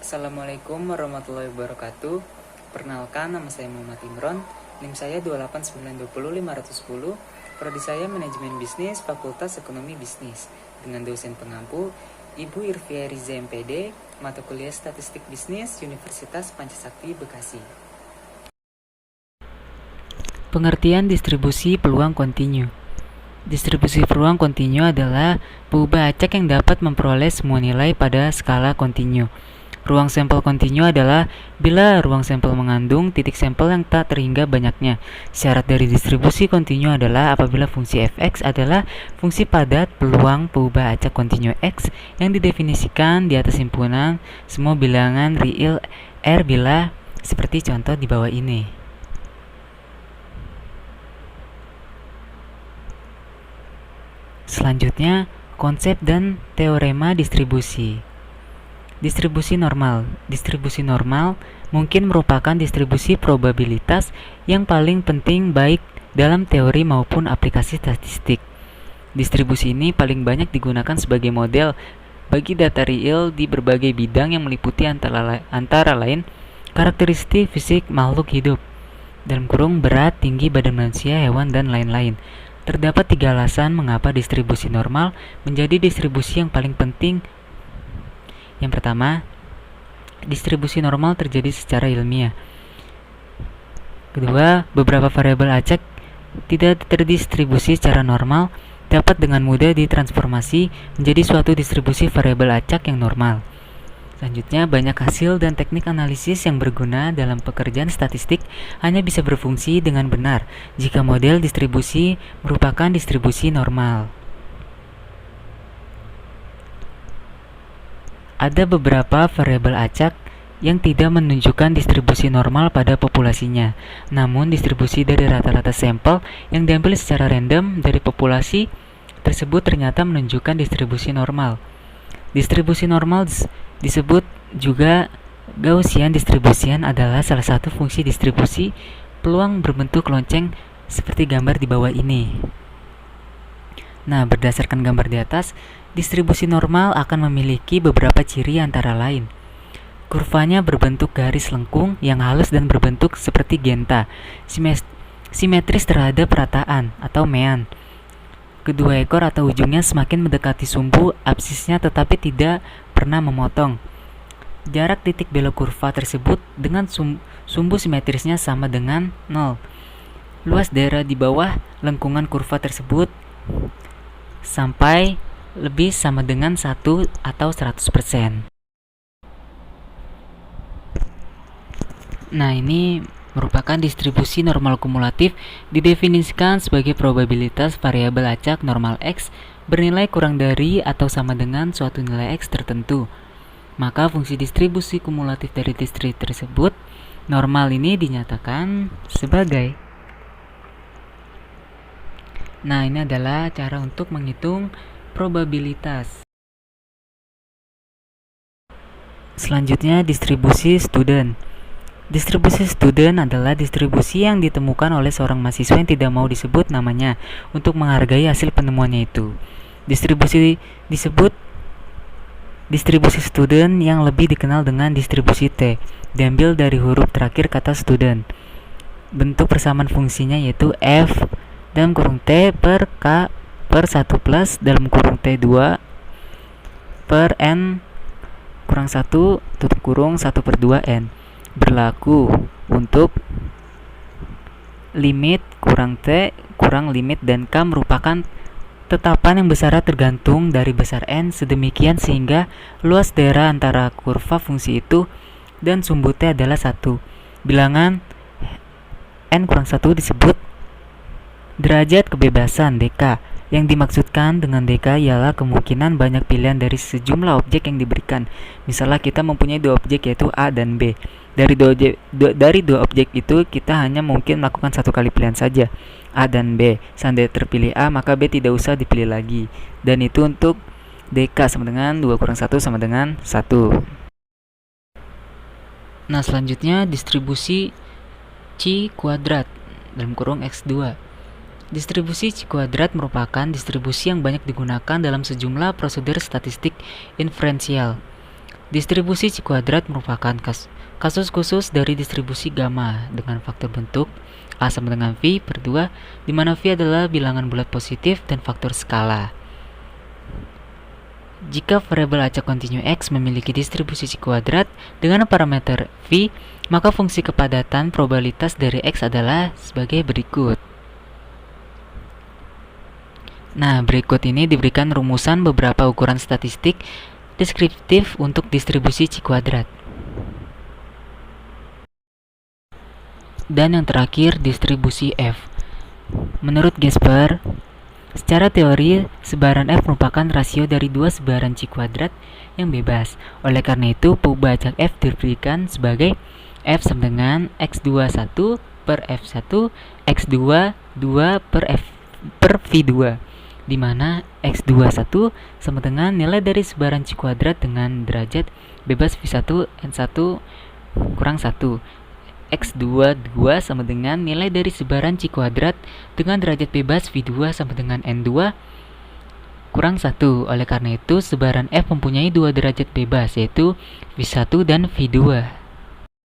Assalamualaikum warahmatullahi wabarakatuh. Perkenalkan, nama saya Muhammad Imron. NIM saya 28920 Prodi saya Manajemen Bisnis, Fakultas Ekonomi Bisnis. Dengan dosen pengampu Ibu Irvia Riza MPD, mata kuliah Statistik Bisnis, Universitas Pancasakti, Bekasi. Pengertian distribusi peluang kontinu. Distribusi peluang kontinu adalah peubah acak yang dapat memperoleh semua nilai pada skala kontinu. Ruang sampel kontinu adalah bila ruang sampel mengandung titik sampel yang tak terhingga banyaknya. Syarat dari distribusi kontinu adalah apabila fungsi fx adalah fungsi padat peluang peubah acak kontinu x yang didefinisikan di atas himpunan semua bilangan real R bila seperti contoh di bawah ini. Selanjutnya, konsep dan teorema distribusi. Distribusi normal. Distribusi normal mungkin merupakan distribusi probabilitas yang paling penting baik dalam teori maupun aplikasi statistik. Distribusi ini paling banyak digunakan sebagai model bagi data real di berbagai bidang yang meliputi antara lain karakteristik fisik makhluk hidup, dalam kurung berat, tinggi badan manusia, hewan, dan lain-lain. Terdapat 3 alasan mengapa distribusi normal menjadi distribusi yang paling penting. Yang pertama, distribusi normal terjadi secara ilmiah. Kedua, beberapa variabel acak tidak terdistribusi secara normal dapat dengan mudah ditransformasi menjadi suatu distribusi variabel acak yang normal. Selanjutnya, banyak hasil dan teknik analisis yang berguna dalam pekerjaan statistik hanya bisa berfungsi dengan benar jika model distribusi merupakan distribusi normal. Ada beberapa variabel acak yang tidak menunjukkan distribusi normal pada populasinya, namun distribusi dari rata-rata sampel yang diambil secara random dari populasi tersebut ternyata menunjukkan distribusi normal. Distribusi normal disebut juga Gaussian distribution adalah salah satu fungsi distribusi peluang berbentuk lonceng seperti gambar di bawah ini. Nah, berdasarkan gambar di atas, distribusi normal akan memiliki beberapa ciri antara lain. Kurvanya berbentuk garis lengkung yang halus dan berbentuk seperti genta, simetris terhadap rataan atau mean. Kedua ekor atau ujungnya semakin mendekati sumbu absisnya tetapi tidak pernah memotong. Jarak titik belok kurva tersebut dengan sumbu simetrisnya sama dengan 0. Luas daerah di bawah lengkungan kurva tersebut sampai lebih sama dengan 1 atau 100%. Nah, ini merupakan distribusi normal kumulatif didefinisikan sebagai probabilitas variabel acak normal X bernilai kurang dari atau sama dengan suatu nilai X tertentu. Maka fungsi distribusi kumulatif dari distribusi tersebut normal ini dinyatakan sebagai. Nah, ini adalah cara untuk menghitung probabilitas. Selanjutnya, distribusi student. Distribusi student adalah distribusi yang ditemukan oleh seorang mahasiswa yang tidak mau disebut namanya untuk menghargai hasil penemuannya itu. Distribusi disebut distribusi student yang lebih dikenal dengan distribusi T, diambil dari huruf terakhir kata student. Bentuk persamaan fungsinya yaitu F dalam kurung T per K per 1 plus dalam kurung T2 per N kurang 1 tutup kurung 1 per 2 N. Berlaku untuk limit kurang T kurang limit dan K merupakan tetapan yang besarnya tergantung dari besar N sedemikian sehingga luas daerah antara kurva fungsi itu dan sumbu T adalah 1. Bilangan N kurang 1 disebut derajat kebebasan DK. Yang dimaksudkan dengan DK ialah kemungkinan banyak pilihan dari sejumlah objek yang diberikan. Misalnya kita mempunyai 2 objek yaitu A dan B. Dari dua objek itu kita hanya mungkin melakukan 1 kali pilihan saja, A dan B. Seandainya terpilih A, maka B tidak usah dipilih lagi. Dan itu untuk DK sama dengan 2 kurang 1 sama dengan 1. Nah, selanjutnya distribusi C kuadrat dalam kurung X2. Distribusi C kuadrat merupakan distribusi yang banyak digunakan dalam sejumlah prosedur statistik inferensial. Distribusi C kuadrat merupakan kasus khusus dari distribusi gamma dengan faktor bentuk A sama dengan V per 2, di mana V adalah bilangan bulat positif dan faktor skala. Jika variabel acak kontinu X memiliki distribusi C kuadrat dengan parameter V, maka fungsi kepadatan probabilitas dari X adalah sebagai berikut. Nah, berikut ini diberikan rumusan beberapa ukuran statistik deskriptif untuk distribusi C kuadrat. Dan yang terakhir, distribusi F. Menurut Gesper, secara teori, sebaran F merupakan rasio dari dua sebaran C kuadrat yang bebas. Oleh karena itu, pubacak F diberikan sebagai F sama dengan X21 per F1, X2 2 per V2, di mana X21 sama dengan nilai dari sebaran C kuadrat dengan derajat bebas V1 N1 kurang 1. X22 sama dengan nilai dari sebaran C kuadrat dengan derajat bebas V2 sama dengan N2 kurang 1. Oleh karena itu, sebaran F mempunyai dua derajat bebas, yaitu V1 dan V2.